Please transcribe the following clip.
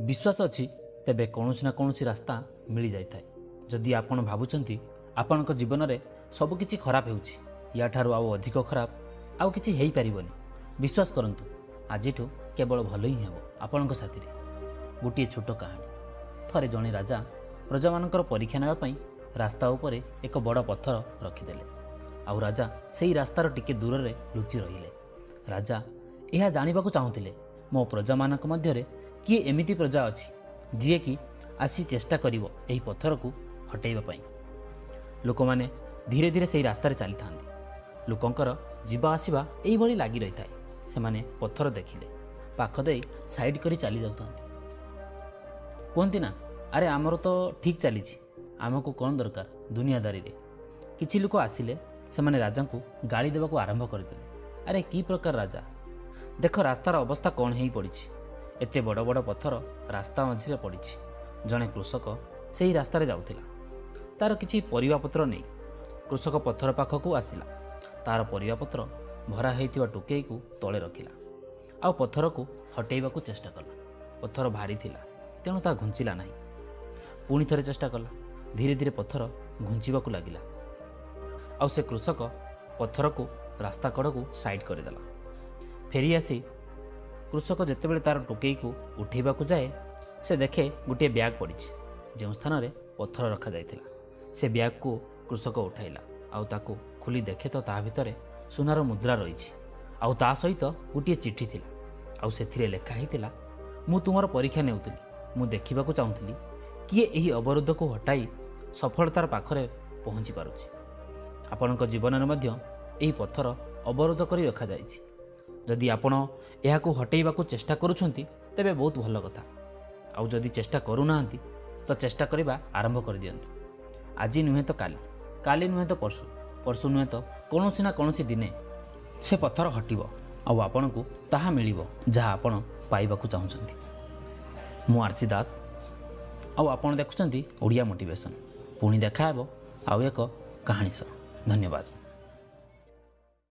विश्वास अच्छी तेबे कौनसी ना कौनसी रास्ता मिल जाए। जदि आपण भावुंट आपण जीवन में सबकि खराब हो आउ अधिक खराब आउ कि हो पारनि विश्वास करंतु आज केवल भल ही हे आपण साथी। गोटे छोट कहानी थरे जड़े राजा प्रजा मानकर परीक्षा नापी रास्ता उपर एक बड़ पत्थर रखिदेले। आउ राजा से रास्तार टिके दूर में लुचि रहिले। राजा यह जानवा चाहूले मो प्रजा मानक मध्य किए एमिटी प्रजा अच्छी जी कि आसी चेष्टा करिवो एही पत्थर को हटेइबा पई। लोक माने धीरे धीरे से रास्तार चली था। लोकंकर जीवा आसवा यही भली लगी रही थाए। से माने पत्थर देखिले पाख दे साइड करी चली जाता। कहती ना अरे आमर तो ठीक चली आमको कौन दरकार दुनियादारी रे। किछि लोक आसिले से माने राजा को गाली देवा आरंभ करते। अरे की प्रकार राजा देख रास्तार अवस्था कौन हो पड़ी। एते बड़ बड़ पत्थर रास्ता मझे पड़ी। जड़े कृषक से ही रास्तार जाऊला। तार किछि परिवापत्र नहीं। कृषक पत्थर पाखक आसिला। तार परिवापत्र भरा होइतिबा टोकेई को तले रखिला। आ पत्थर को हटेइबा को चेष्टा कला। पत्थर भारी थिला तेणु ता घुंचिला नहीं। पुणी थरे चेष्टा कला। धीरे धीरे पत्थर घुंचिबा को लागिला। आ से कृषक पत्थर को रास्ता कड़ को साइड करदेला। फेरी आसी कृषक जितेबाला तार टोकेई को उठेबा को जाए से देखे गोटे ब्याग पड़ी जो स्थान में पत्थर रखा जाइथिला। से ब्याग को कृषक उठाइला। आउ ताको खोली देखे तो ता भितर सुनार मुद्रा रही। आउ ता सहित गोटे चिठी थिला। आउ सेथिरे लेखा हितिला मु तुमर परीक्षा नेउतली। मु देखिबाकू चाहूली किए एही अवरोध को हटाई सफलतार पाखरे पहुँची पारुछि। आपणक जीवन में मध्य एही पत्थर अवरोध करी रखा जाइछि। जदि आपण एहाकू हटेइबाकू चेष्टा करूछंती तेबे बहुत भल कथा। आउ जदि चेष्टा करूनाहांती तो चेष्टा करबा आरंभ कर दियंतु। आज नुहे तो काली, काली नुहे तो परसु, परसु नुहे तो कौनसी ना कौनसी दिने से पत्थर हटिबो आउ आपणकू ताहा मिलिबो जहा आपण पाइबाकू चाहुछंती। मु आरसी दास आउ आपण देखुछंती ओडिया मोटिवेशन। पुणी देखा हेबो आउ एक कहानी सह। धन्यवाद।